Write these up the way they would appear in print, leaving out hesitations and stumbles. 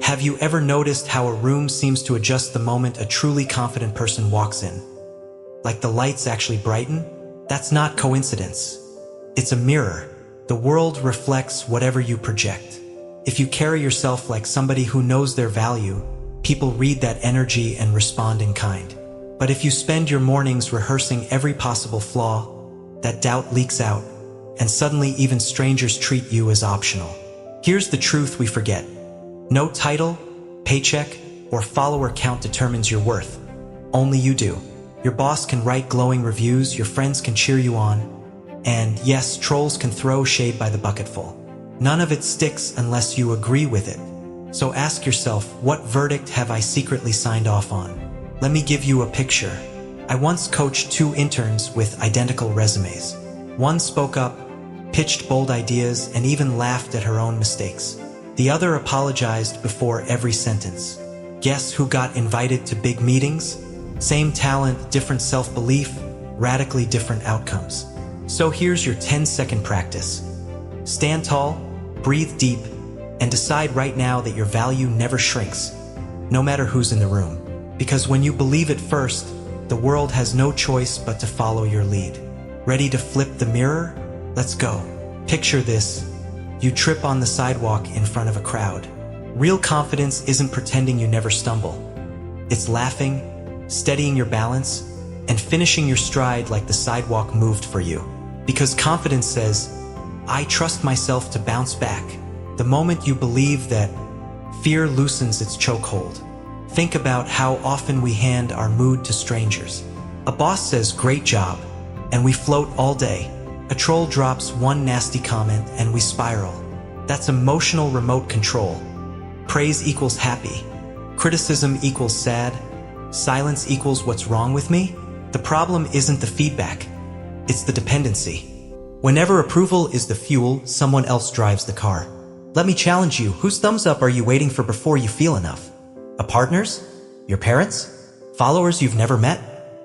Have you ever noticed how a room seems to adjust the moment a truly confident person walks in? Like the lights actually brighten? That's not coincidence. It's a mirror. The world reflects whatever you project. If you carry yourself like somebody who knows their value, people read that energy and respond in kind. But if you spend your mornings rehearsing every possible flaw, that doubt leaks out, and suddenly even strangers treat you as optional. Here's the truth we forget. No title, paycheck, or follower count determines your worth. Only you do. Your boss can write glowing reviews, your friends can cheer you on, and yes, trolls can throw shade by the bucketful. None of it sticks unless you agree with it. So ask yourself, what verdict have I secretly signed off on? Let me give you a picture. I once coached 2 interns with identical resumes. One spoke up, pitched bold ideas, and even laughed at her own mistakes. The other apologized before every sentence. Guess who got invited to big meetings? Same talent, different self-belief, radically different outcomes. So here's your 10-second practice. Stand tall, breathe deep, and decide right now that your value never shrinks, no matter who's in the room. Because when you believe it first, the world has no choice but to follow your lead. Ready to flip the mirror? Let's go. Picture this. You trip on the sidewalk in front of a crowd. Real confidence isn't pretending you never stumble. It's laughing, steadying your balance, and finishing your stride like the sidewalk moved for you. Because confidence says, I trust myself to bounce back. The moment you believe that, fear loosens its chokehold. Think about how often we hand our mood to strangers. A boss says, great job, and we float all day. A troll drops one nasty comment and we spiral. That's emotional remote control. Praise equals happy. Criticism equals sad. Silence equals what's wrong with me. The problem isn't the feedback. It's the dependency. Whenever approval is the fuel, someone else drives the car. Let me challenge you. Whose thumbs up are you waiting for before you feel enough? A partner's? Your parents? Followers you've never met?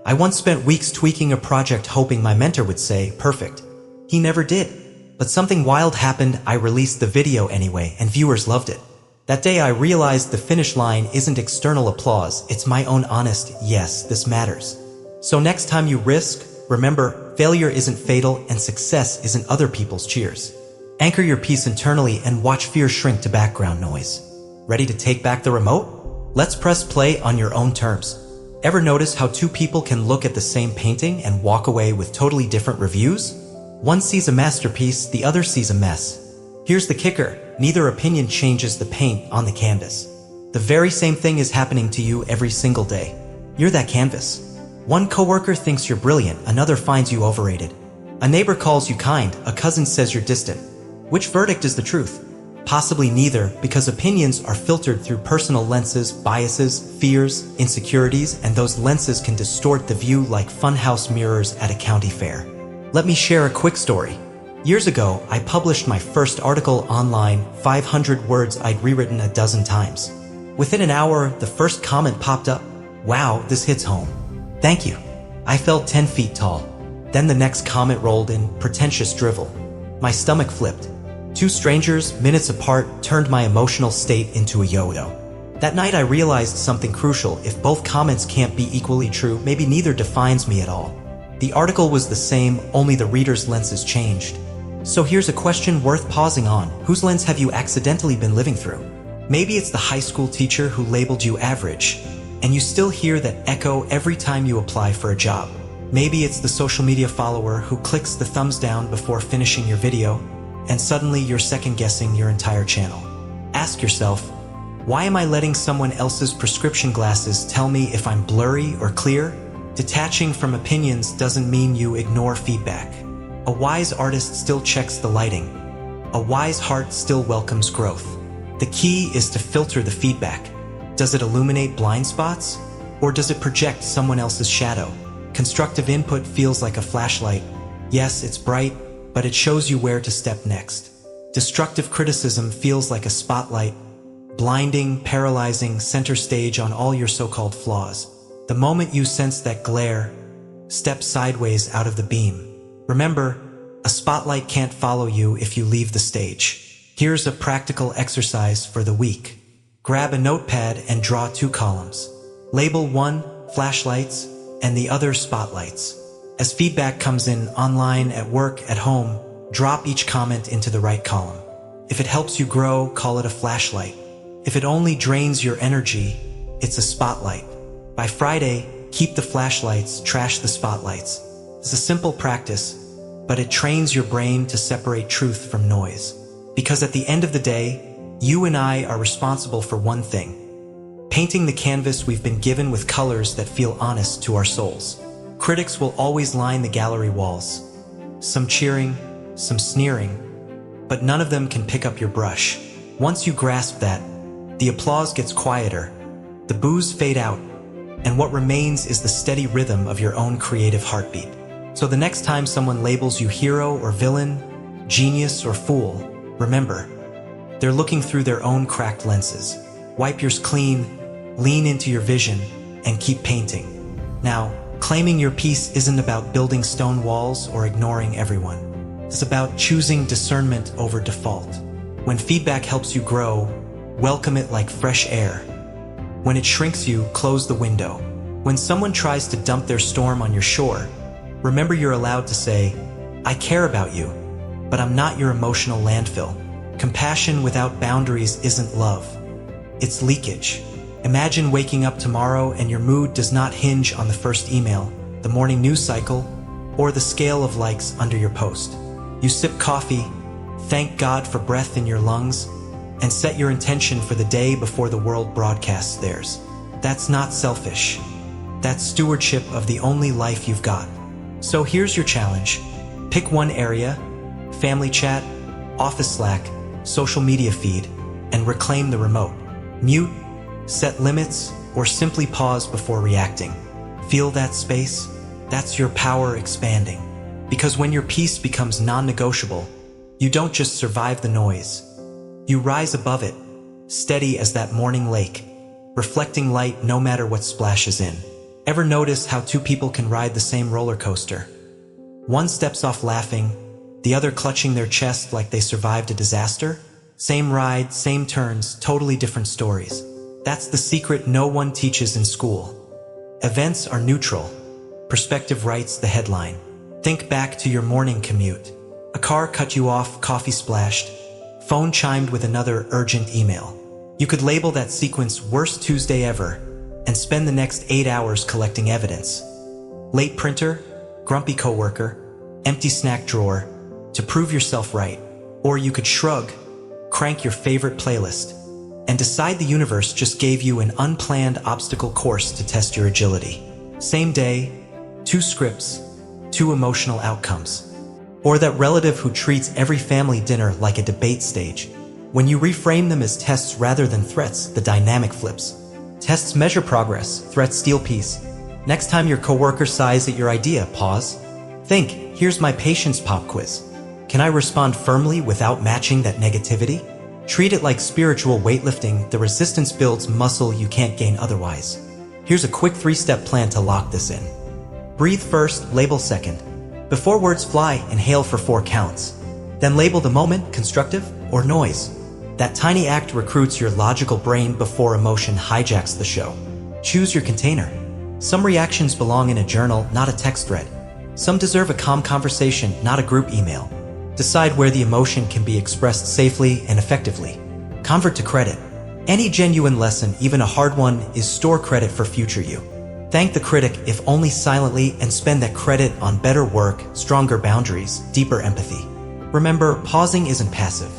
I once spent weeks tweaking a project hoping my mentor would say, perfect. He never did. But something wild happened. I released the video anyway, and viewers loved it. That day I realized the finish line isn't external applause, it's my own honest, yes, this matters. So next time you risk, remember, failure isn't fatal and success isn't other people's cheers. Anchor your peace internally and watch fear shrink to background noise. Ready to take back the remote? Let's press play on your own terms. Ever notice how 2 people can look at the same painting and walk away with totally different reviews? One sees a masterpiece, the other sees a mess. Here's the kicker, neither opinion changes the paint on the canvas. The very same thing is happening to you every single day. You're that canvas. One coworker thinks you're brilliant, another finds you overrated. A neighbor calls you kind, a cousin says you're distant. Which verdict is the truth? Possibly neither, because opinions are filtered through personal lenses, biases, fears, insecurities, and those lenses can distort the view like funhouse mirrors at a county fair. Let me share a quick story. Years ago, I published my first article online, 500 words I'd rewritten a dozen times. Within an hour, the first comment popped up. Wow, this hits home. Thank you. I felt 10 feet tall. Then the next comment rolled in, pretentious drivel. My stomach flipped. 2 strangers, minutes apart, turned my emotional state into a yo-yo. That night I realized something crucial. If both comments can't be equally true, maybe neither defines me at all. The article was the same, only the reader's lenses changed. So here's a question worth pausing on. Whose lens have you accidentally been living through? Maybe it's the high school teacher who labeled you average, and you still hear that echo every time you apply for a job. Maybe it's the social media follower who clicks the thumbs down before finishing your video, and suddenly you're second-guessing your entire channel. Ask yourself, why am I letting someone else's prescription glasses tell me if I'm blurry or clear? Detaching from opinions doesn't mean you ignore feedback. A wise artist still checks the lighting. A wise heart still welcomes growth. The key is to filter the feedback. Does it illuminate blind spots? Or does it project someone else's shadow? Constructive input feels like a flashlight. Yes, it's bright, but it shows you where to step next. Destructive criticism feels like a spotlight, blinding, paralyzing, center stage on all your so-called flaws. The moment you sense that glare, step sideways out of the beam. Remember, a spotlight can't follow you if you leave the stage. Here's a practical exercise for the week. Grab a notepad and draw 2 columns. Label one flashlights and the other spotlights. As feedback comes in online, at work, at home, drop each comment into the right column. If it helps you grow, call it a flashlight. If it only drains your energy, it's a spotlight. By Friday, keep the flashlights, trash the spotlights. It's a simple practice, but it trains your brain to separate truth from noise. Because at the end of the day, you and I are responsible for one thing: painting the canvas we've been given with colors that feel honest to our souls. Critics will always line the gallery walls, some cheering, some sneering, but none of them can pick up your brush. Once you grasp that, the applause gets quieter, the boos fade out, and what remains is the steady rhythm of your own creative heartbeat. So the next time someone labels you hero or villain, genius or fool, remember, they're looking through their own cracked lenses. Wipe yours clean, lean into your vision, and keep painting. Now, claiming your piece isn't about building stone walls or ignoring everyone. It's about choosing discernment over default. When feedback helps you grow, welcome it like fresh air. When it shrinks you, close the window. When someone tries to dump their storm on your shore, remember you're allowed to say, "I care about you, but I'm not your emotional landfill." Compassion without boundaries isn't love. It's leakage. Imagine waking up tomorrow and your mood does not hinge on the first email, the morning news cycle, or the scale of likes under your post. You sip coffee, thank God for breath in your lungs, and set your intention for the day before the world broadcasts theirs. That's not selfish. That's stewardship of the only life you've got. So here's your challenge. Pick one area: family chat, office Slack, social media feed, and reclaim the remote. Mute, set limits, or simply pause before reacting. Feel that space? That's your power expanding. Because when your peace becomes non-negotiable, you don't just survive the noise. You rise above it, steady as that morning lake, reflecting light no matter what splashes in. Ever notice how 2 people can ride the same roller coaster? One steps off laughing, the other clutching their chest like they survived a disaster? Same ride, same turns, totally different stories. That's the secret no one teaches in school. Events are neutral. Perspective writes the headline. Think back to your morning commute. A car cut you off, coffee splashed, phone chimed with another urgent email. You could label that sequence "Worst Tuesday Ever" and spend the next 8 hours collecting evidence. Late printer, grumpy coworker, empty snack drawer, to prove yourself right. Or you could shrug, crank your favorite playlist, and decide the universe just gave you an unplanned obstacle course to test your agility. Same day, 2 scripts, 2 emotional outcomes. Or that relative who treats every family dinner like a debate stage. When you reframe them as tests rather than threats, the dynamic flips. Tests measure progress, threats steal peace. Next time your coworker sighs at your idea, pause. Think, here's my patience pop quiz. Can I respond firmly without matching that negativity? Treat it like spiritual weightlifting. The resistance builds muscle you can't gain otherwise. Here's a quick 3-step plan to lock this in. Breathe first, label second. Before words fly, inhale for 4 counts. Then label the moment, constructive or noise. That tiny act recruits your logical brain before emotion hijacks the show. Choose your container. Some reactions belong in a journal, not a text thread. Some deserve a calm conversation, not a group email. Decide where the emotion can be expressed safely and effectively. Convert to credit. Any genuine lesson, even a hard one, is store credit for future you. Thank the critic, if only silently, and spend that credit on better work, stronger boundaries, deeper empathy. Remember, pausing isn't passive.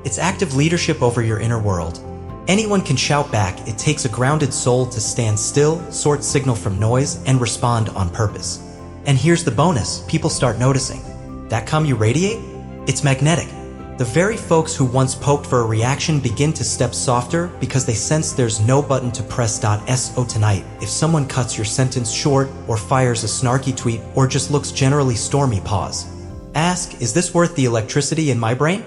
It's active leadership over your inner world. Anyone can shout back. It takes a grounded soul to stand still, sort signal from noise, and respond on purpose. And here's the bonus: people start noticing. That calm you radiate? It's magnetic. The very folks who once poked for a reaction begin to step softer because they sense there's no button to press. So tonight, if someone cuts your sentence short, or fires a snarky tweet, or just looks generally stormy, pause. Ask, is this worth the electricity in my brain?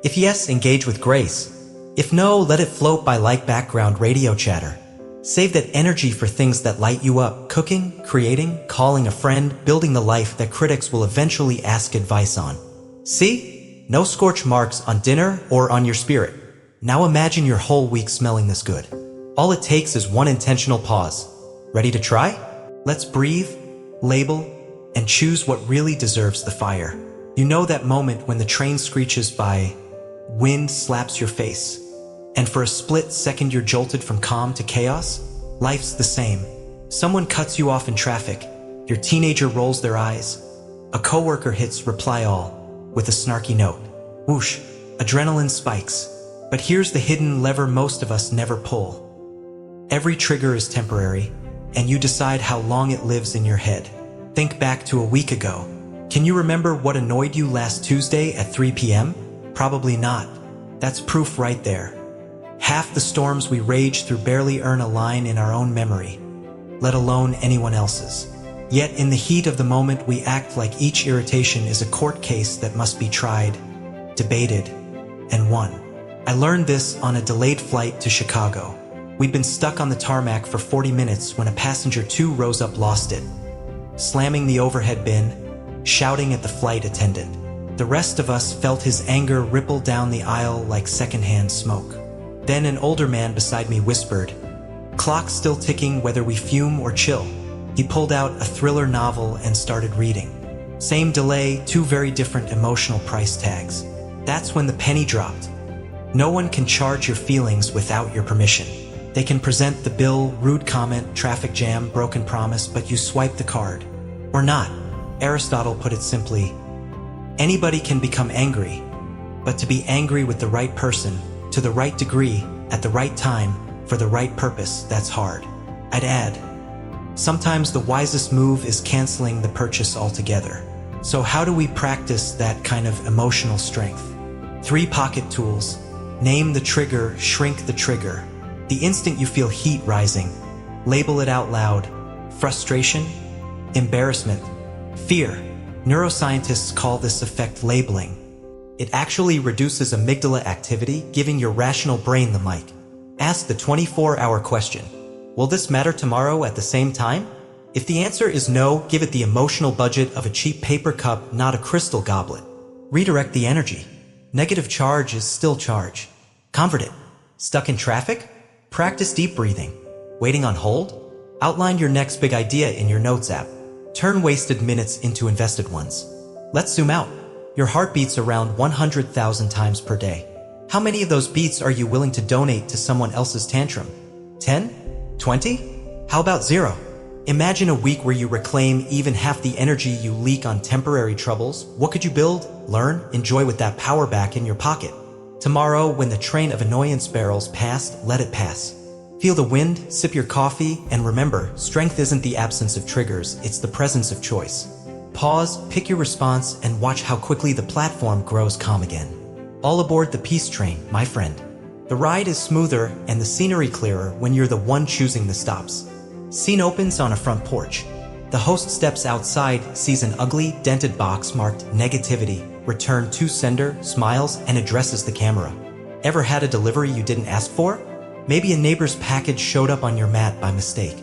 If yes, engage with grace. If no, let it float by like background radio chatter. Save that energy for things that light you up: cooking, creating, calling a friend, building the life that critics will eventually ask advice on. See? No scorch marks on dinner or on your spirit. Now imagine your whole week smelling this good. All it takes is one intentional pause. Ready to try? Let's breathe, label, and choose what really deserves the fire. You know that moment when the train screeches by, wind slaps your face, and for a split second you're jolted from calm to chaos? Life's the same. Someone cuts you off in traffic, your teenager rolls their eyes, a coworker hits reply all with a snarky note. Whoosh, adrenaline spikes. But here's the hidden lever most of us never pull. Every trigger is temporary, and you decide how long it lives in your head. Think back to a week ago. Can you remember what annoyed you last Tuesday at 3 p.m.? Probably not. That's proof right there. Half the storms we rage through barely earn a line in our own memory, let alone anyone else's. Yet in the heat of the moment we act like each irritation is a court case that must be tried, debated, and won. I learned this on a delayed flight to Chicago. We'd been stuck on the tarmac for 40 minutes when a passenger 2 rose up lost it, slamming the overhead bin, shouting at the flight attendant. The rest of us felt his anger ripple down the aisle like secondhand smoke. Then an older man beside me whispered, "Clock's still ticking whether we fume or chill." He pulled out a thriller novel and started reading. Same delay, 2 very different emotional price tags. That's when the penny dropped. No one can charge your feelings without your permission. They can present the bill, rude comment, traffic jam, broken promise, but you swipe the card. Or not. Aristotle put it simply, anybody can become angry, but to be angry with the right person, to the right degree, at the right time, for the right purpose, that's hard. I'd add, sometimes the wisest move is canceling the purchase altogether. So how do we practice that kind of emotional strength? 3 pocket tools. Name the trigger, shrink the trigger. The instant you feel heat rising, label it out loud. Frustration, embarrassment, fear. Neuroscientists call this effect labeling. It actually reduces amygdala activity, giving your rational brain the mic. Ask the 24-hour question. Will this matter tomorrow at the same time? If the answer is no, give it the emotional budget of a cheap paper cup, not a crystal goblet. Redirect the energy. Negative charge is still charge. Convert it. Stuck in traffic? Practice deep breathing. Waiting on hold? Outline your next big idea in your notes app. Turn wasted minutes into invested ones. Let's zoom out. Your heart beats around 100,000 times per day. How many of those beats are you willing to donate to someone else's tantrum? 10? 20? How about 0? Imagine a week where you reclaim even half the energy you leak on temporary troubles. What could you build, learn, enjoy with that power back in your pocket? Tomorrow, when the train of annoyance barrels past, let it pass. Feel the wind, sip your coffee, and remember, strength isn't the absence of triggers, it's the presence of choice. Pause, pick your response, and watch how quickly the platform grows calm again. All aboard the peace train, my friend. The ride is smoother and the scenery clearer when you're the one choosing the stops. Scene opens on a front porch. The host steps outside, sees an ugly, dented box marked negativity, return to sender, smiles, and addresses the camera. Ever had a delivery you didn't ask for? Maybe a neighbor's package showed up on your mat by mistake.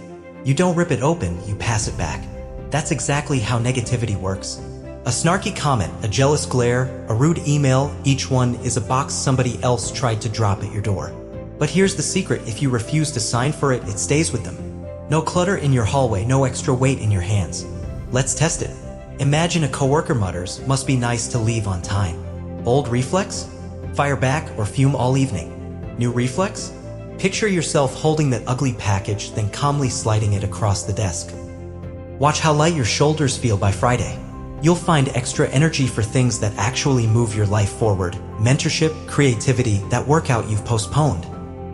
You don't rip it open, you pass it back. That's exactly how negativity works. A snarky comment, a jealous glare, a rude email, each one is a box somebody else tried to drop at your door. But here's the secret, if you refuse to sign for it, it stays with them. No clutter in your hallway, no extra weight in your hands. Let's test it. Imagine a coworker mutters, "Must be nice to leave on time." Old reflex? Fire back or fume all evening. New reflex? Picture yourself holding that ugly package, then calmly sliding it across the desk. Watch how light your shoulders feel by Friday. You'll find extra energy for things that actually move your life forward. Mentorship, creativity, that workout you've postponed.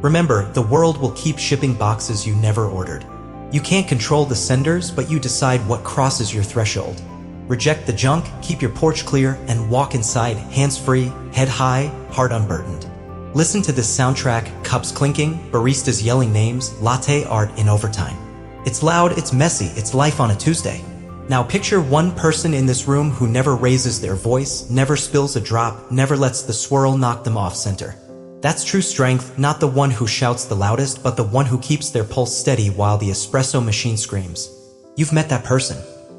Remember, the world will keep shipping boxes you never ordered. You can't control the senders, but you decide what crosses your threshold. Reject the junk, keep your porch clear, and walk inside, hands-free, head high, heart unburdened. Listen to this soundtrack, cups clinking, baristas yelling names, latte art in overtime. It's loud, it's messy, it's life on a Tuesday. Now picture one person in this room who never raises their voice, never spills a drop, never lets the swirl knock them off center. That's true strength, not the one who shouts the loudest, but the one who keeps their pulse steady while the espresso machine screams. You've met that person.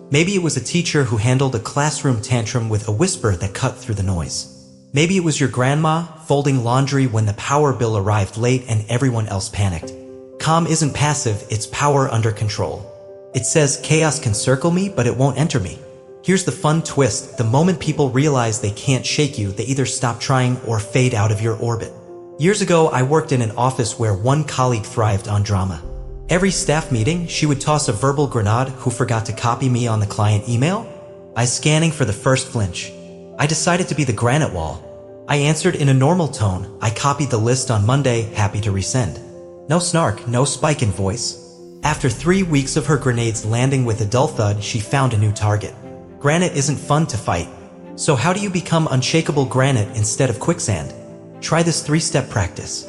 Maybe it was a teacher who handled a classroom tantrum with a whisper that cut through the noise. Maybe it was your grandma folding laundry when the power bill arrived late and everyone else panicked. Calm isn't passive, it's power under control. It says chaos can circle me, but it won't enter me. Here's the fun twist: the moment people realize they can't shake you, they either stop trying or fade out of your orbit. Years ago, I worked in an office where one colleague thrived on drama. Every staff meeting, she would toss a verbal grenade. Who forgot to copy me on the client email? I scanning for the first flinch. I decided to be the granite wall. I answered in a normal tone. I copied the list on Monday, happy to resend. No snark, no spike in voice. After 3 weeks of her grenades landing with a dull thud, she found a new target. Granite isn't fun to fight. So how do you become unshakable granite instead of quicksand? Try this 3-step practice.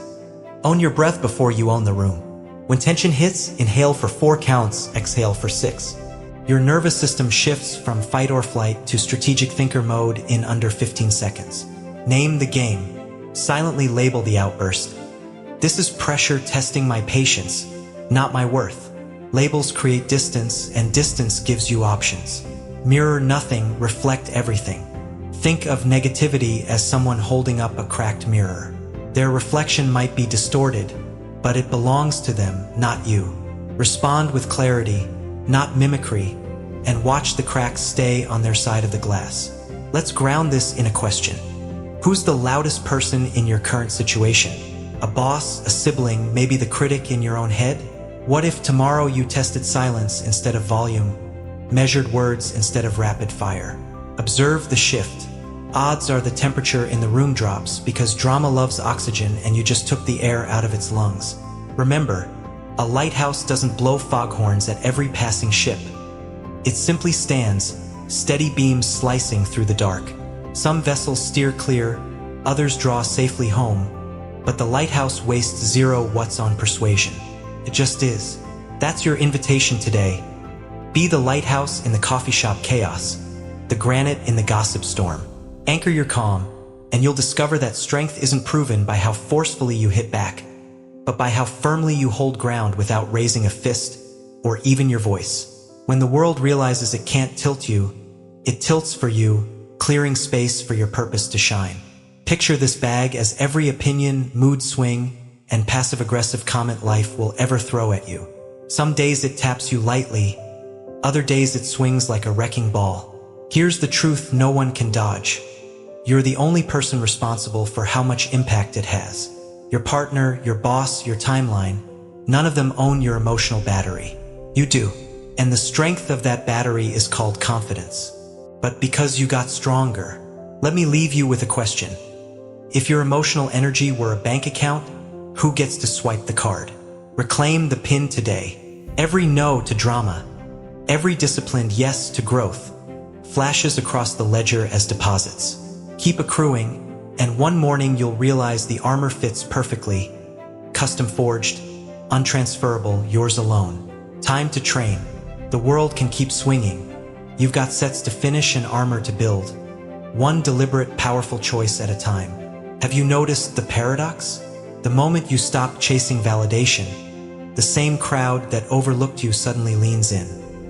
Own your breath before you own the room. When tension hits, inhale for 4 counts, exhale for 6. Your nervous system shifts from fight or flight to strategic thinker mode in under 15 seconds. Name the game. Silently label the outburst. This is pressure testing my patience, not my worth. Labels create distance, and distance gives you options. Mirror nothing, reflect everything. Think of negativity as someone holding up a cracked mirror. Their reflection might be distorted, but it belongs to them, not you. Respond with clarity, not mimicry, and watch the cracks stay on their side of the glass. Let's ground this in a question. Who's the loudest person in your current situation? A boss, a sibling, maybe the critic in your own head? What if tomorrow you tested silence instead of volume, measured words instead of rapid fire? Observe the shift. Odds are the temperature in the room drops because drama loves oxygen and you just took the air out of its lungs. Remember, a lighthouse doesn't blow foghorns at every passing ship. It simply stands, steady beams slicing through the dark. Some vessels steer clear, others draw safely home, but the lighthouse wastes 0 watts on persuasion. It just is. That's your invitation today. Be the lighthouse in the coffee shop chaos, the granite in the gossip storm. Anchor your calm, and you'll discover that strength isn't proven by how forcefully you hit back, but by how firmly you hold ground without raising a fist or even your voice. When the world realizes it can't tilt you, it tilts for you, clearing space for your purpose to shine. Picture this bag as every opinion, mood swing, and passive-aggressive comment life will ever throw at you. Some days it taps you lightly, other days it swings like a wrecking ball. Here's the truth no one can dodge. You're the only person responsible for how much impact it has. Your partner, your boss, your timeline, none of them own your emotional battery. You do. And the strength of that battery is called confidence. But because you got stronger, let me leave you with a question. If your emotional energy were a bank account, who gets to swipe the card? Reclaim the pin today. Every no to drama, every disciplined yes to growth, flashes across the ledger as deposits. Keep accruing, and one morning you'll realize the armor fits perfectly. Custom forged, untransferable, yours alone. Time to train. The world can keep swinging. You've got sets to finish and armor to build. One deliberate, powerful choice at a time. Have you noticed the paradox? The moment you stop chasing validation, the same crowd that overlooked you suddenly leans in.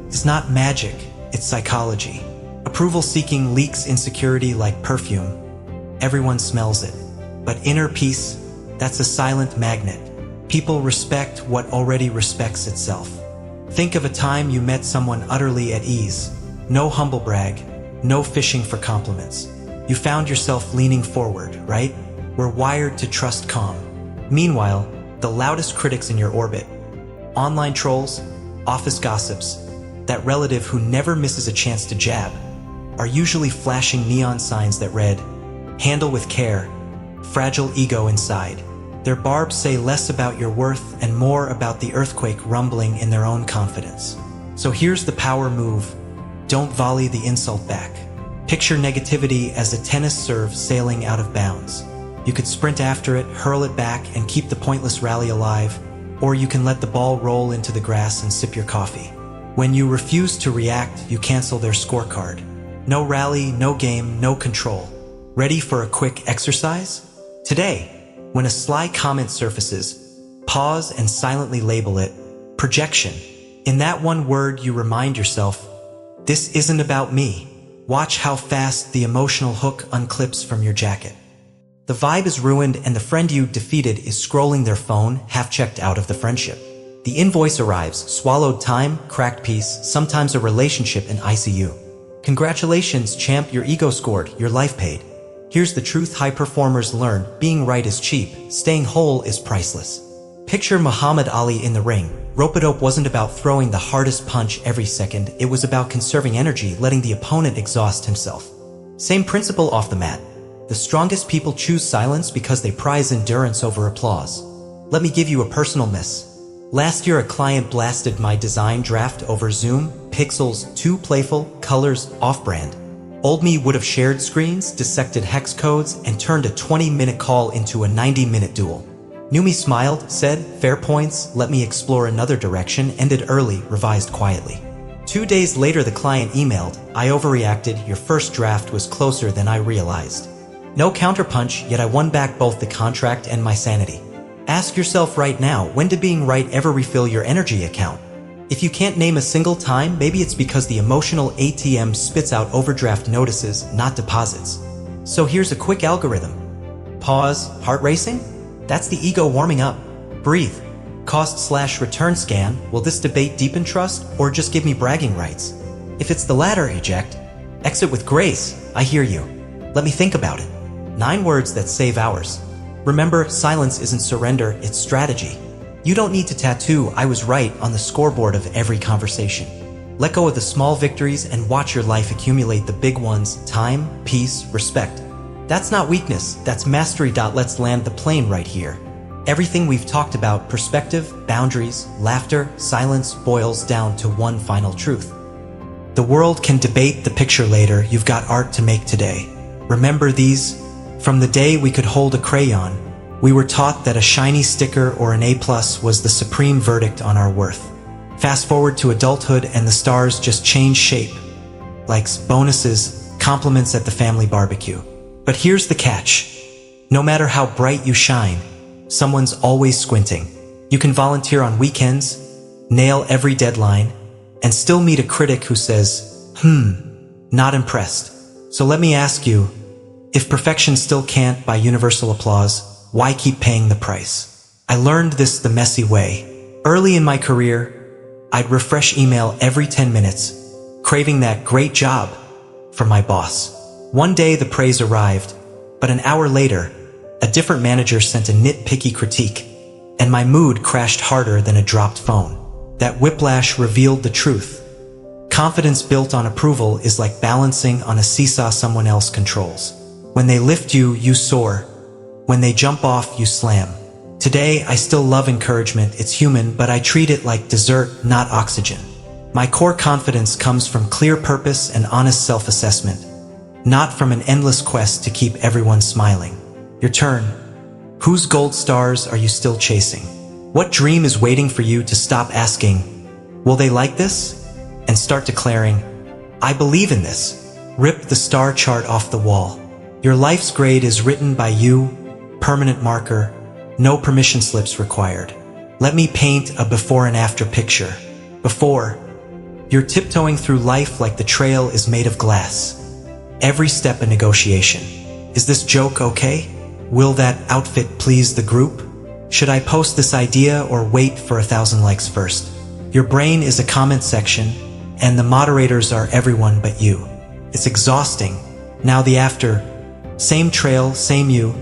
It's not magic, it's psychology. Approval-seeking leaks insecurity like perfume. Everyone smells it. But inner peace, that's a silent magnet. People respect what already respects itself. Think of a time you met someone utterly at ease. No humble brag, no fishing for compliments. You found yourself leaning forward, right? We're wired to trust calm. Meanwhile, the loudest critics in your orbit, online trolls, office gossips, that relative who never misses a chance to jab, are usually flashing neon signs that read, "Handle with care, fragile ego inside." Their barbs say less about your worth and more about the earthquake rumbling in their own confidence. So here's the power move. Don't volley the insult back. Picture negativity as a tennis serve sailing out of bounds. You could sprint after it, hurl it back, and keep the pointless rally alive, or you can let the ball roll into the grass and sip your coffee. When you refuse to react, you cancel their scorecard. No rally, no game, no control. Ready for a quick exercise? Today, when a sly comment surfaces, pause and silently label it projection. In that one word, you remind yourself, this isn't about me. Watch how fast the emotional hook unclips from your jacket. The vibe is ruined and the friend you defeated is scrolling their phone, half checked out of the friendship. The invoice arrives, swallowed time, cracked peace, sometimes a relationship in ICU. Congratulations, champ, your ego scored, your life paid. Here's the truth high performers learn, being right is cheap, staying whole is priceless. Picture Muhammad Ali in the ring. Rope-a-dope wasn't about throwing the hardest punch every second, it was about conserving energy, letting the opponent exhaust himself. Same principle off the mat. The strongest people choose silence because they prize endurance over applause. Let me give you a personal miss. Last year a client blasted my design draft over Zoom, pixels, too playful, colors, off-brand. Old me would have shared screens, dissected hex codes, and turned a 20-minute call into a 90-minute duel. New me smiled, said, fair points, let me explore another direction, ended early, revised quietly. 2 days later the client emailed, I overreacted, your first draft was closer than I realized. No counterpunch, yet I won back both the contract and my sanity. Ask yourself right now, when did being right ever refill your energy account? If you can't name a single time, maybe it's because the emotional ATM spits out overdraft notices, not deposits. So here's a quick algorithm. Pause, heart racing? That's the ego warming up. Breathe. Cost/return scan, will this debate deepen trust or just give me bragging rights? If it's the latter, eject. Exit with grace, I hear you. Let me think about it. 9 words that save hours. Remember, silence isn't surrender, it's strategy. You don't need to tattoo I was right on the scoreboard of every conversation. Let go of the small victories and watch your life accumulate the big ones, time, peace, respect. That's not weakness, that's mastery. Let's land the plane right here. Everything we've talked about, perspective, boundaries, laughter, silence, boils down to one final truth. The world can debate the picture later, you've got art to make today. Remember these? From the day we could hold a crayon, we were taught that a shiny sticker or an A+ was the supreme verdict on our worth. Fast forward to adulthood and the stars just change shape. Likes, bonuses, compliments at the family barbecue. But here's the catch. No matter how bright you shine, someone's always squinting. You can volunteer on weekends, nail every deadline, and still meet a critic who says, not impressed. So let me ask you, if perfection still can't buy universal applause, why keep paying the price? I learned this the messy way. Early in my career, I'd refresh email every 10 minutes, craving that great job from my boss. One day the praise arrived, but an hour later, a different manager sent a nitpicky critique, and my mood crashed harder than a dropped phone. That whiplash revealed the truth. Confidence built on approval is like balancing on a seesaw someone else controls. When they lift you, you soar. When they jump off, you slam. Today, I still love encouragement. It's human, but I treat it like dessert, not oxygen. My core confidence comes from clear purpose and honest self-assessment, not from an endless quest to keep everyone smiling. Your turn. Whose gold stars are you still chasing? What dream is waiting for you to stop asking, will they like this? And start declaring, I believe in this. Rip the star chart off the wall. Your life's grade is written by you, permanent marker, no permission slips required. Let me paint a before and after picture. Before, you're tiptoeing through life like the trail is made of glass. Every step a negotiation. Is this joke okay? Will that outfit please the group? Should I post this idea or wait for 1,000 likes first? Your brain is a comment section, and the moderators are everyone but you. It's exhausting. Now the after. Same trail, same you,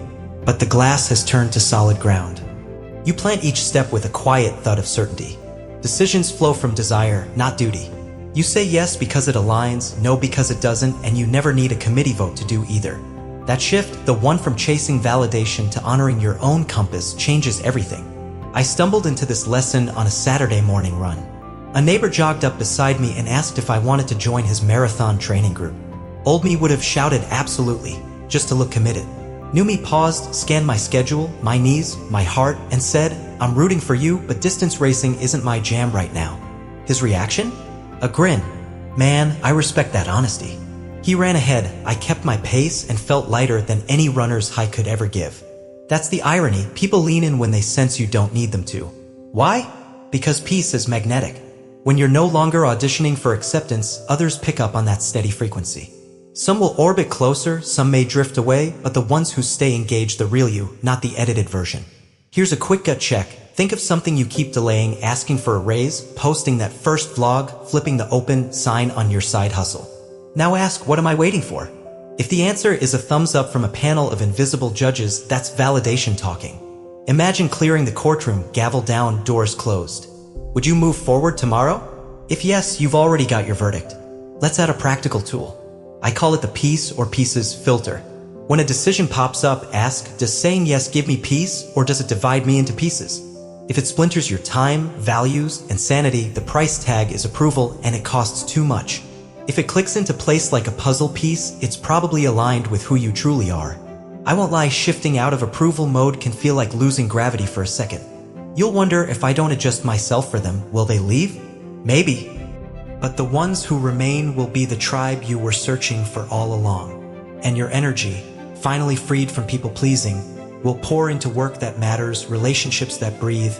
but the glass has turned to solid ground. You plant each step with a quiet thud of certainty. Decisions flow from desire, not duty. You say yes because it aligns, no because it doesn't, and you never need a committee vote to do either. That shift, the one from chasing validation to honoring your own compass, changes everything. I stumbled into this lesson on a Saturday morning run. A neighbor jogged up beside me and asked if I wanted to join his marathon training group. Old me would have shouted absolutely, just to look committed. New me paused, scanned my schedule, my knees, my heart, and said, I'm rooting for you, but distance racing isn't my jam right now. His reaction? A grin. Man, I respect that honesty. He ran ahead, I kept my pace and felt lighter than any runner's high could ever give. That's the irony, people lean in when they sense you don't need them to. Why? Because peace is magnetic. When you're no longer auditioning for acceptance, others pick up on that steady frequency. Some will orbit closer, some may drift away, but the ones who stay engage the real you, not the edited version. Here's a quick gut check. Think of something you keep delaying, asking for a raise, posting that first vlog, flipping the open sign on your side hustle. Now ask, what am I waiting for? If the answer is a thumbs up from a panel of invisible judges, that's validation talking. Imagine clearing the courtroom, gavel down, doors closed. Would you move forward tomorrow? If yes, you've already got your verdict. Let's add a practical tool. I call it the piece or pieces filter. When a decision pops up, ask, does saying yes give me peace, or does it divide me into pieces? If it splinters your time, values, and sanity, the price tag is approval and it costs too much. If it clicks into place like a puzzle piece, it's probably aligned with who you truly are. I won't lie, shifting out of approval mode can feel like losing gravity for a second. You'll wonder, if I don't adjust myself for them, will they leave? Maybe. But the ones who remain will be the tribe you were searching for all along. And your energy, finally freed from people-pleasing, will pour into work that matters, relationships that breathe,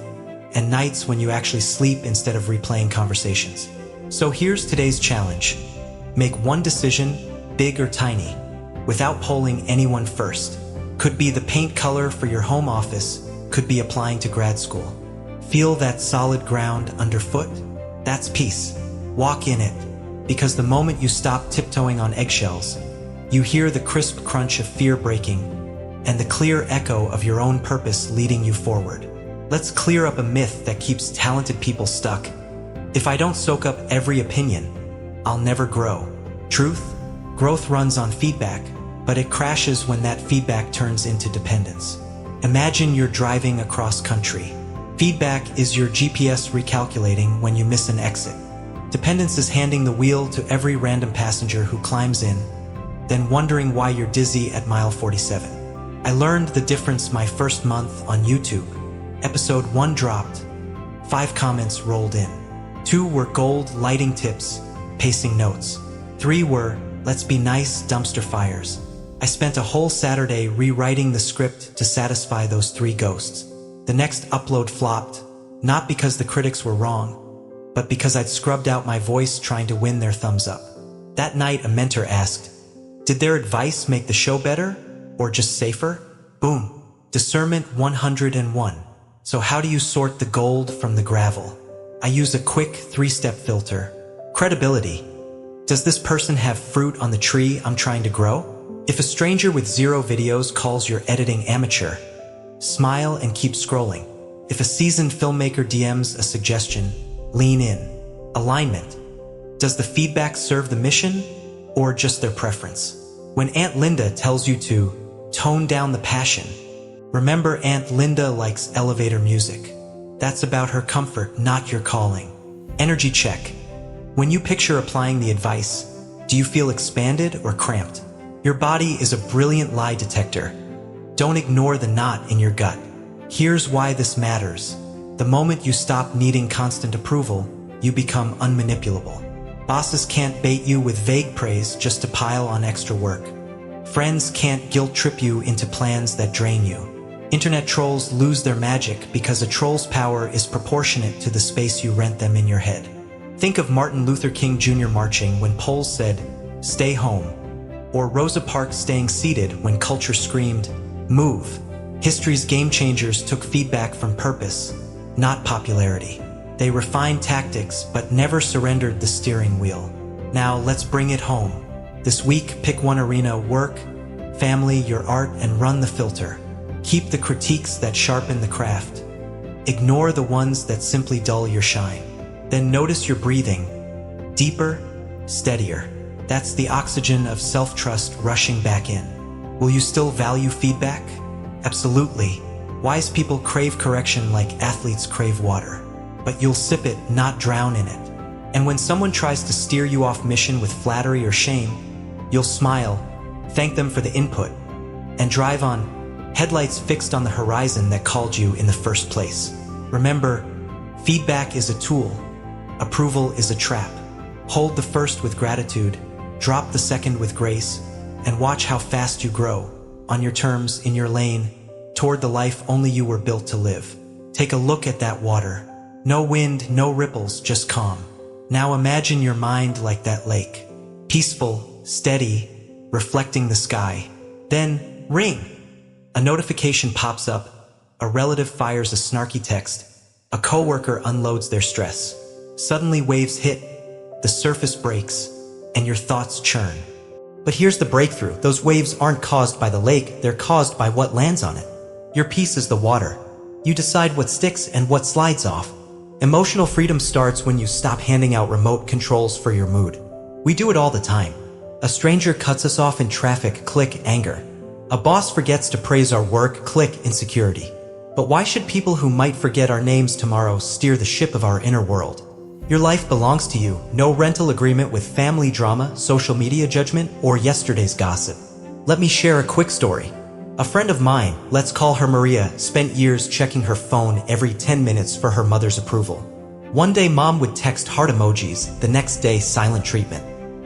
and nights when you actually sleep instead of replaying conversations. So here's today's challenge. Make one decision, big or tiny, without polling anyone first. Could be the paint color for your home office, could be applying to grad school. Feel that solid ground underfoot? That's peace. Walk in it, because the moment you stop tiptoeing on eggshells, you hear the crisp crunch of fear breaking and the clear echo of your own purpose leading you forward. Let's clear up a myth that keeps talented people stuck. If I don't soak up every opinion, I'll never grow. Truth? Growth runs on feedback, but it crashes when that feedback turns into dependence. Imagine you're driving across country. Feedback is your GPS recalculating when you miss an exit. Dependence is handing the wheel to every random passenger who climbs in, then wondering why you're dizzy at mile 47. I learned the difference my first month on YouTube. Episode 1 dropped. 5 comments rolled in. 2 were gold lighting tips, pacing notes. 3 were, let's be nice, dumpster fires. I spent a whole Saturday rewriting the script to satisfy those 3 ghosts. The next upload flopped, not because the critics were wrong, but because I'd scrubbed out my voice trying to win their thumbs up. That night, a mentor asked, did their advice make the show better, or just safer? Boom. Discernment 101. So how do you sort the gold from the gravel? I use a quick 3-step filter. Credibility. Does this person have fruit on the tree I'm trying to grow? If a stranger with 0 videos calls your editing amateur, smile and keep scrolling. If a seasoned filmmaker DMs a suggestion, lean in. Alignment. Does the feedback serve the mission, or just their preference? When Aunt Linda tells you to tone down the passion, remember Aunt Linda likes elevator music. That's about her comfort, not your calling. Energy check. When you picture applying the advice, do you feel expanded or cramped? Your body is a brilliant lie detector. Don't ignore the knot in your gut. Here's why this matters. The moment you stop needing constant approval, you become unmanipulable. Bosses can't bait you with vague praise just to pile on extra work. Friends can't guilt trip you into plans that drain you. Internet trolls lose their magic because a troll's power is proportionate to the space you rent them in your head. Think of Martin Luther King Jr. marching when polls said, "Stay home," or Rosa Parks staying seated when culture screamed, "Move." History's game changers took feedback from purpose, not popularity. They refined tactics but never surrendered the steering wheel. Now let's bring it home. This week, pick one arena: work, family, your art, and run the filter. Keep the critiques that sharpen the craft. Ignore the ones that simply dull your shine. Then notice your breathing. Deeper, steadier. That's the oxygen of self-trust rushing back in. Will you still value feedback? Absolutely. Wise people crave correction like athletes crave water. But you'll sip it, not drown in it. And when someone tries to steer you off mission with flattery or shame, you'll smile, thank them for the input, and drive on, headlights fixed on the horizon that called you in the first place. Remember, feedback is a tool. Approval is a trap. Hold the first with gratitude, drop the second with grace, and watch how fast you grow, on your terms, in your lane, toward the life only you were built to live. Take a look at that water. No wind, no ripples, just calm. Now imagine your mind like that lake. Peaceful, steady, reflecting the sky. Then, ring! A notification pops up, a relative fires a snarky text, a coworker unloads their stress. Suddenly waves hit, the surface breaks, and your thoughts churn. But here's the breakthrough. Those waves aren't caused by the lake, they're caused by what lands on it. Your peace is the water. You decide what sticks and what slides off. Emotional freedom starts when you stop handing out remote controls for your mood. We do it all the time. A stranger cuts us off in traffic, click, anger. A boss forgets to praise our work, click, insecurity. But why should people who might forget our names tomorrow steer the ship of our inner world? Your life belongs to you. No rental agreement with family drama, social media judgment, or yesterday's gossip. Let me share a quick story. A friend of mine, let's call her Maria, spent years checking her phone every 10 minutes for her mother's approval. One day mom would text heart emojis, the next day silent treatment.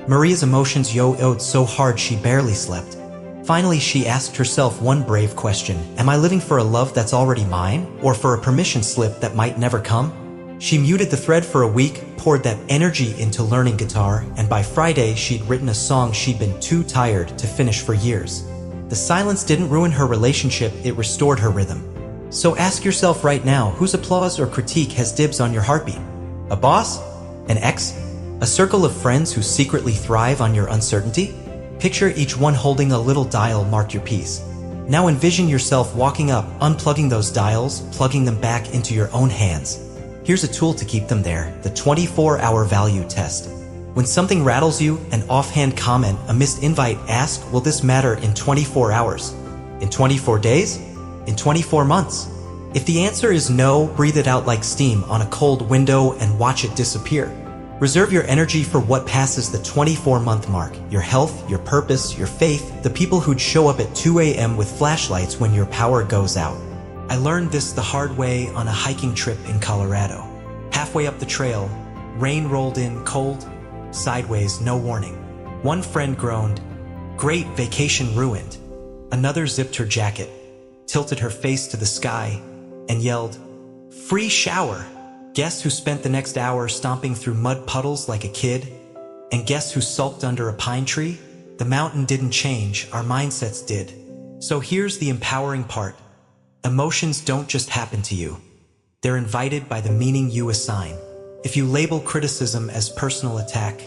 Maria's emotions yo-yoed so hard she barely slept. Finally, she asked herself one brave question: am I living for a love that's already mine, or for a permission slip that might never come? She muted the thread for a week, poured that energy into learning guitar, and by Friday she'd written a song she'd been too tired to finish for years. The silence didn't ruin her relationship, it restored her rhythm. So ask yourself right now, whose applause or critique has dibs on your heartbeat? A boss? An ex? A circle of friends who secretly thrive on your uncertainty? Picture each one holding a little dial marked your peace. Now envision yourself walking up, unplugging those dials, plugging them back into your own hands. Here's a tool to keep them there, the 24-hour value test. When something rattles you, an offhand comment, a missed invite, ask, will this matter in 24 hours? In 24 days? In 24 months? If the answer is no, breathe it out like steam on a cold window and watch it disappear. Reserve your energy for what passes the 24-month mark, your health, your purpose, your faith, the people who'd show up at 2 a.m. with flashlights when your power goes out. I learned this the hard way on a hiking trip in Colorado. Halfway up the trail, rain rolled in cold, sideways, no warning. One friend groaned, "Great vacation ruined." Another zipped her jacket, tilted her face to the sky, and yelled, "Free shower." Guess who spent the next hour stomping through mud puddles like a kid? And guess who sulked under a pine tree? The mountain didn't change, our mindsets did. So here's the empowering part. Emotions don't just happen to you. They're invited by the meaning you assign. If you label criticism as personal attack,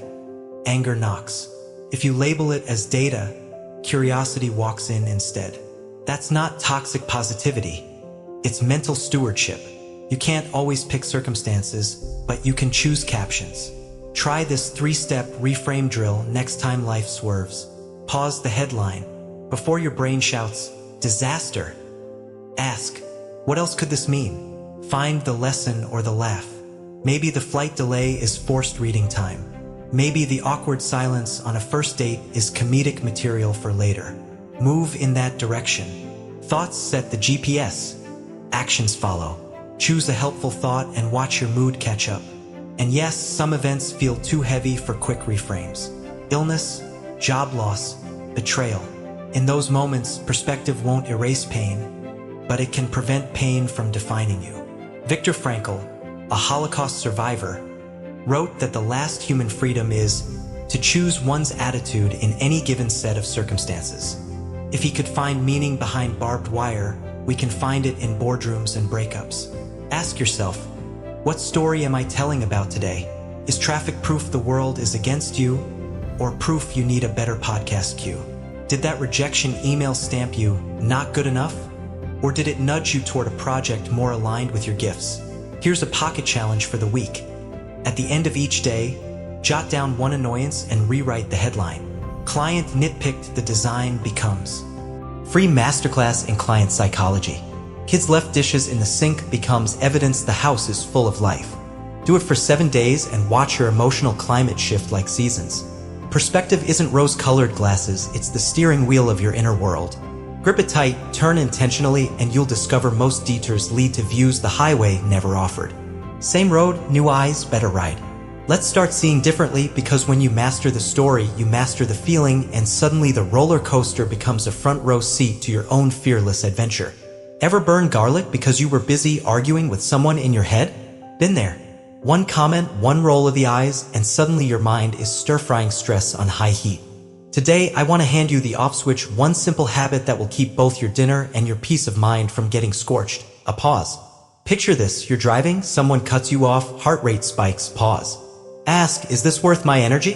anger knocks. If you label it as data, curiosity walks in instead. That's not toxic positivity. It's mental stewardship. You can't always pick circumstances, but you can choose captions. Try this 3-step reframe drill next time life swerves. Pause the headline. Before your brain shouts, "Disaster," ask, what else could this mean? Find the lesson or the laugh. Maybe the flight delay is forced reading time. Maybe the awkward silence on a first date is comedic material for later. Move in that direction. Thoughts set the GPS. Actions follow. Choose a helpful thought and watch your mood catch up. And yes, some events feel too heavy for quick reframes. Illness, job loss, betrayal. In those moments, perspective won't erase pain, but it can prevent pain from defining you. Viktor Frankl, a Holocaust survivor, wrote that the last human freedom is to choose one's attitude in any given set of circumstances. If he could find meaning behind barbed wire, we can find it in boardrooms and breakups. Ask yourself, what story am I telling about today? Is traffic proof the world is against you, or proof you need a better podcast cue? Did that rejection email stamp you not good enough? Or did it nudge you toward a project more aligned with your gifts? Here's a pocket challenge for the week. At the end of each day, jot down one annoyance and rewrite the headline. Client nitpicked, the design becomes. Free masterclass in client psychology. Kids left dishes in the sink becomes evidence the house is full of life. Do it for 7 days and watch your emotional climate shift like seasons. Perspective isn't rose-colored glasses, it's the steering wheel of your inner world. Grip it tight, turn intentionally, and you'll discover most detours lead to views the highway never offered. Same road, new eyes, better ride. Let's start seeing differently, because when you master the story, you master the feeling, and suddenly the roller coaster becomes a front row seat to your own fearless adventure. Ever burn garlic because you were busy arguing with someone in your head? Been there. One comment, one roll of the eyes, and suddenly your mind is stir-frying stress on high heat. Today, I want to hand you the off switch, one simple habit that will keep both your dinner and your peace of mind from getting scorched. A pause. Picture this, you're driving, someone cuts you off, heart rate spikes, pause. Ask, is this worth my energy?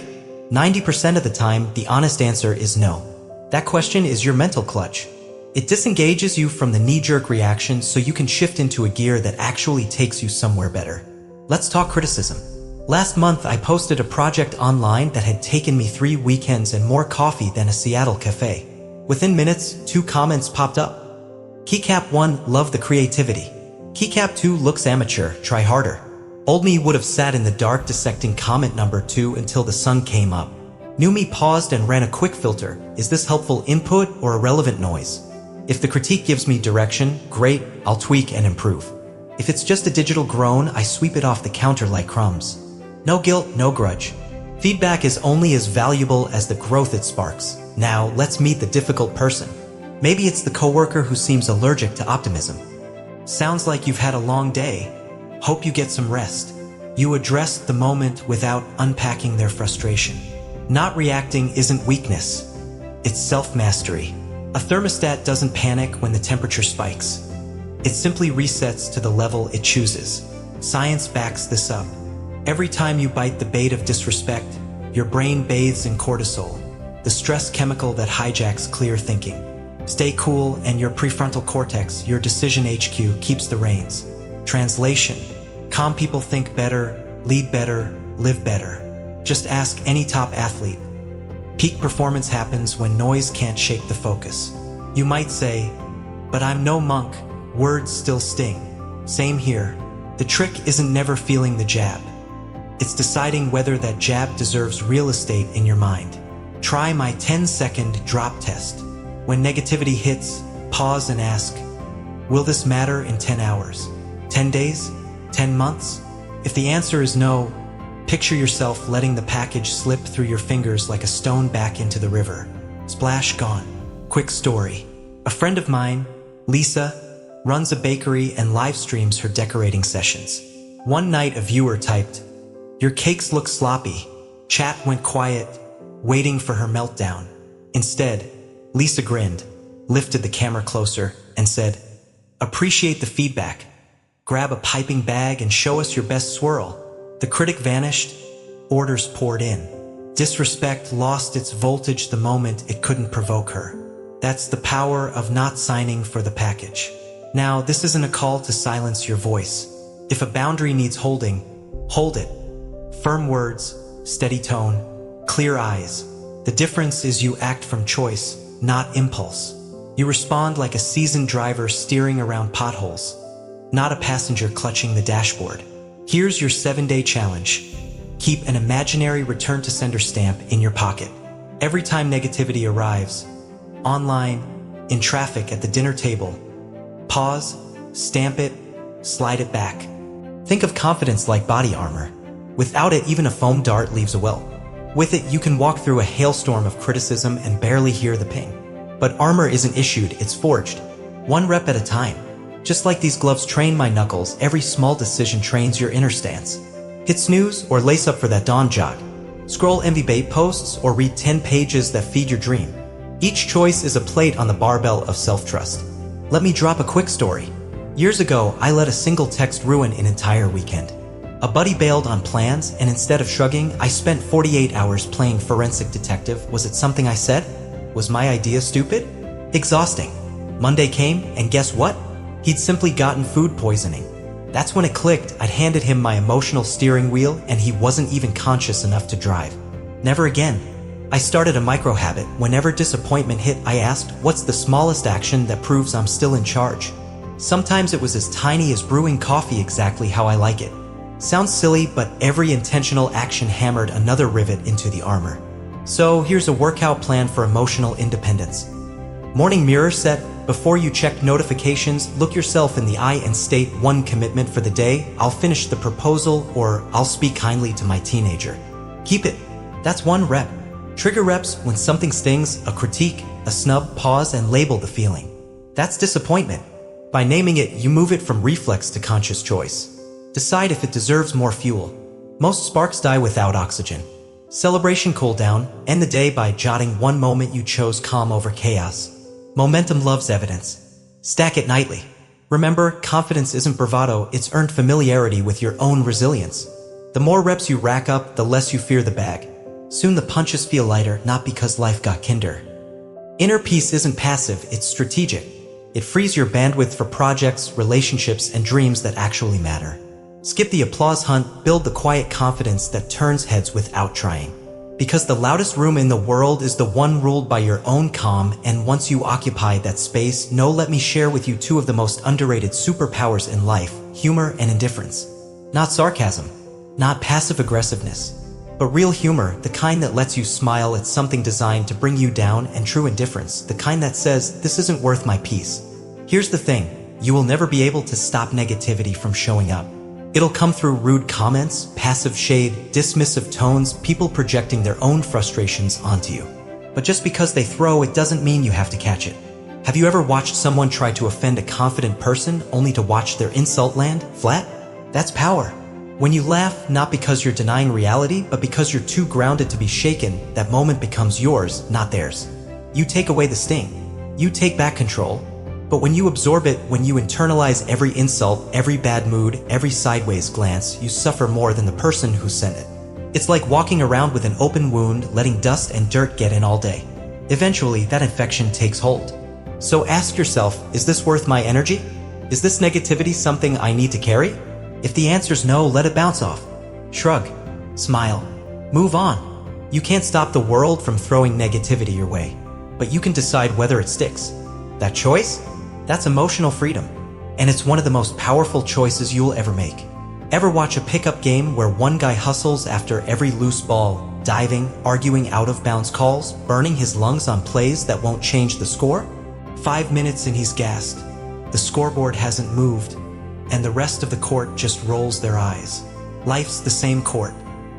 90% of the time, the honest answer is no. That question is your mental clutch. It disengages you from the knee-jerk reaction so you can shift into a gear that actually takes you somewhere better. Let's talk criticism. Last month, I posted a project online that had taken me 3 weekends and more coffee than a Seattle cafe. Within minutes, 2 comments popped up. Keycap 1, love the creativity. Keycap 2, looks amateur, try harder. Old me would have sat in the dark dissecting comment number 2 until the sun came up. New me paused and ran a quick filter. Is this helpful input or irrelevant noise? If the critique gives me direction, great, I'll tweak and improve. If it's just a digital groan, I sweep it off the counter like crumbs. No guilt, no grudge. Feedback is only as valuable as the growth it sparks. Now, let's meet the difficult person. Maybe it's the coworker who seems allergic to optimism. Sounds like you've had a long day. Hope you get some rest. You address the moment without unpacking their frustration. Not reacting isn't weakness. It's self-mastery. A thermostat doesn't panic when the temperature spikes. It simply resets to the level it chooses. Science backs this up. Every time you bite the bait of disrespect, your brain bathes in cortisol, the stress chemical that hijacks clear thinking. Stay cool and your prefrontal cortex, your decision HQ, keeps the reins. Translation: calm people think better, lead better, live better. Just ask any top athlete. Peak performance happens when noise can't shake the focus. You might say, but I'm no monk, words still sting. Same here. The trick isn't never feeling the jab. It's deciding whether that jab deserves real estate in your mind. Try my 10-second drop test. When negativity hits, pause and ask, will this matter in 10 hours? 10 days? 10 months? If the answer is no, picture yourself letting the package slip through your fingers like a stone back into the river. Splash, gone. Quick story. A friend of mine, Lisa, runs a bakery and live streams her decorating sessions. One night a viewer typed, "Your cakes look sloppy." Chat went quiet, waiting for her meltdown. Instead, Lisa grinned, lifted the camera closer, and said, "Appreciate the feedback. Grab a piping bag and show us your best swirl." The critic vanished, orders poured in. Disrespect lost its voltage the moment it couldn't provoke her. That's the power of not signing for the package. Now, this isn't a call to silence your voice. If a boundary needs holding, hold it. Firm words, steady tone, clear eyes. The difference is you act from choice, not impulse. You respond like a seasoned driver steering around potholes, not a passenger clutching the dashboard. Here's your 7-day challenge. Keep an imaginary return to sender stamp in your pocket. Every time negativity arrives, online, in traffic, at the dinner table, pause, stamp it, slide it back. Think of confidence like body armor. Without it, even a foam dart leaves a welt. With it, you can walk through a hailstorm of criticism and barely hear the ping. But armor isn't issued, it's forged. 1 rep at a time. Just like these gloves train my knuckles, every small decision trains your inner stance. Hit snooze or lace up for that dawn jog. Scroll envy bait posts or read 10 pages that feed your dream. Each choice is a plate on the barbell of self-trust. Let me drop a quick story. Years ago, I let a single text ruin an entire weekend. A buddy bailed on plans, and instead of shrugging, I spent 48 hours playing forensic detective. Was it something I said? Was my idea stupid? Exhausting. Monday came, and guess what? He'd simply gotten food poisoning. That's when it clicked. I'd handed him my emotional steering wheel, and he wasn't even conscious enough to drive. Never again. I started a micro-habit. Whenever disappointment hit, I asked, what's the smallest action that proves I'm still in charge? Sometimes it was as tiny as brewing coffee exactly how I like it. Sounds silly, but every intentional action hammered another rivet into the armor. So here's a workout plan for emotional independence. Morning mirror set. Before you check notifications, look yourself in the eye and state one commitment for the day. I'll finish the proposal, or I'll speak kindly to my teenager. Keep it. That's 1 rep. Trigger reps: when something stings, a critique, a snub, pause and label the feeling. That's disappointment. By naming it, you move it from reflex to conscious choice. Decide if it deserves more fuel. Most sparks die without oxygen. Celebration cooldown, end the day by jotting one moment you chose calm over chaos. Momentum loves evidence. Stack it nightly. Remember, confidence isn't bravado, it's earned familiarity with your own resilience. The more reps you rack up, the less you fear the bag. Soon the punches feel lighter, not because life got kinder. Inner peace isn't passive, it's strategic. It frees your bandwidth for projects, relationships, and dreams that actually matter. Skip the applause hunt, build the quiet confidence that turns heads without trying. Because the loudest room in the world is the one ruled by your own calm, and once you occupy that space, let me share with you two of the most underrated superpowers in life: humor and indifference. Not sarcasm, not passive aggressiveness, but real humor, the kind that lets you smile at something designed to bring you down, and true indifference, the kind that says, this isn't worth my peace. Here's the thing, you will never be able to stop negativity from showing up. It'll come through rude comments, passive shade, dismissive tones, people projecting their own frustrations onto you. But just because they throw it doesn't mean you have to catch it. Have you ever watched someone try to offend a confident person only to watch their insult land flat? That's power. When you laugh, not because you're denying reality, but because you're too grounded to be shaken, that moment becomes yours, not theirs. You take away the sting. You take back control. But when you absorb it, when you internalize every insult, every bad mood, every sideways glance, you suffer more than the person who sent it. It's like walking around with an open wound, letting dust and dirt get in all day. Eventually, that infection takes hold. So ask yourself, is this worth my energy? Is this negativity something I need to carry? If the answer's no, let it bounce off. Shrug. Smile. Move on. You can't stop the world from throwing negativity your way, but you can decide whether it sticks. That choice? That's emotional freedom, and it's one of the most powerful choices you'll ever make. Ever watch a pickup game where one guy hustles after every loose ball, diving, arguing out-of-bounds calls, burning his lungs on plays that won't change the score? 5 minutes and he's gassed. The scoreboard hasn't moved, and the rest of the court just rolls their eyes. Life's the same court.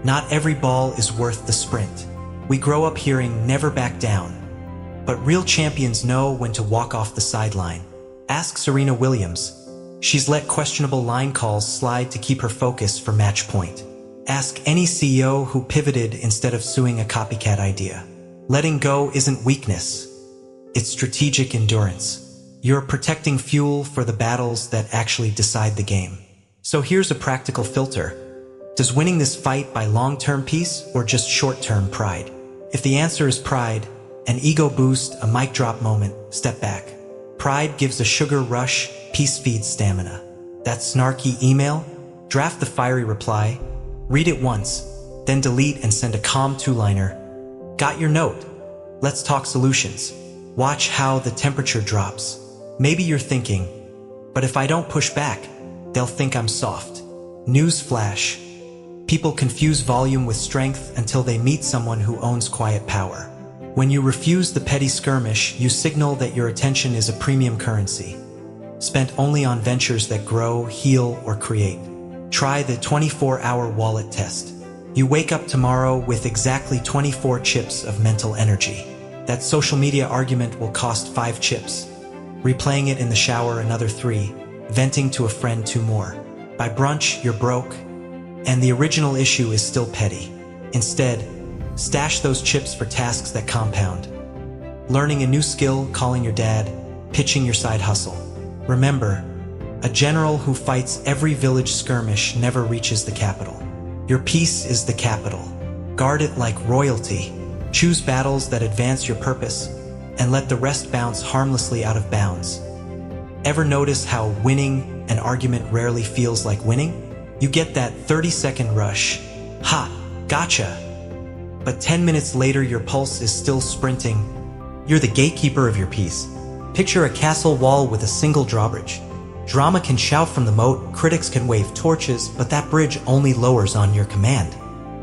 Not every ball is worth the sprint. We grow up hearing never back down, but real champions know when to walk off the sideline. Ask Serena Williams. She's let questionable line calls slide to keep her focus for match point. Ask any CEO who pivoted instead of suing a copycat idea. Letting go isn't weakness. It's strategic endurance. You're protecting fuel for the battles that actually decide the game. So here's a practical filter. Does winning this fight buy long-term peace or just short-term pride? If the answer is pride, an ego boost, a mic drop moment, step back. Pride gives a sugar rush, peace feeds stamina. That snarky email? Draft the fiery reply, read it once, then delete and send a calm two-liner. Got your note? Let's talk solutions. Watch how the temperature drops. Maybe you're thinking, but if I don't push back, they'll think I'm soft. News flash. People confuse volume with strength until they meet someone who owns quiet power. When you refuse the petty skirmish, you signal that your attention is a premium currency, spent only on ventures that grow, heal, or create. Try the 24-hour wallet test. You wake up tomorrow with exactly 24 chips of mental energy. That social media argument will cost 5 chips. Replaying it in the shower, another 3. Venting to a friend, 2 more. By brunch, you're broke, and the original issue is still petty. Instead, stash those chips for tasks that compound. Learning a new skill, calling your dad, pitching your side hustle. Remember, a general who fights every village skirmish never reaches the capital. Your peace is the capital. Guard it like royalty. Choose battles that advance your purpose, and let the rest bounce harmlessly out of bounds. Ever notice how winning an argument rarely feels like winning? You get that 30-second rush. Ha, gotcha. But 10 minutes later, your pulse is still sprinting. You're the gatekeeper of your peace. Picture a castle wall with a single drawbridge. Drama can shout from the moat, critics can wave torches, but that bridge only lowers on your command.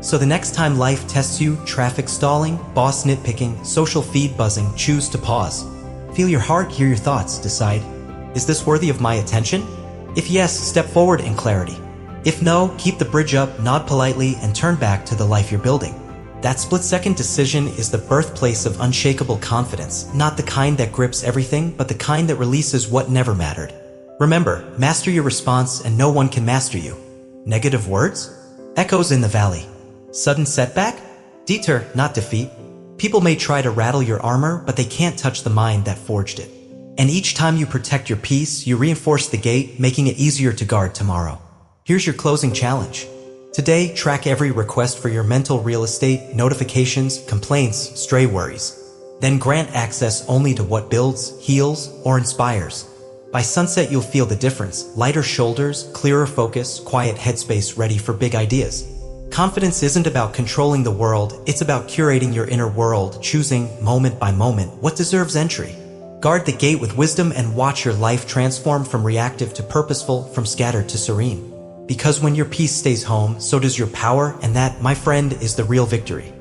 So the next time life tests you, traffic stalling, boss nitpicking, social feed buzzing, choose to pause. Feel your heart, hear your thoughts, decide, is this worthy of my attention? If yes, step forward in clarity. If no, keep the bridge up, nod politely, and turn back to the life you're building. That split-second decision is the birthplace of unshakable confidence, not the kind that grips everything, but the kind that releases what never mattered. Remember, master your response and no one can master you. Negative words? Echoes in the valley. Sudden setback? Deter, not defeat. People may try to rattle your armor, but they can't touch the mind that forged it. And each time you protect your peace, you reinforce the gate, making it easier to guard tomorrow. Here's your closing challenge. Today, track every request for your mental real estate, notifications, complaints, stray worries. Then grant access only to what builds, heals, or inspires. By sunset, you'll feel the difference. Lighter shoulders, clearer focus, quiet headspace ready for big ideas. Confidence isn't about controlling the world, it's about curating your inner world, choosing, moment by moment, what deserves entry. Guard the gate with wisdom and watch your life transform from reactive to purposeful, from scattered to serene. Because when your peace stays home, so does your power, and that, my friend, is the real victory.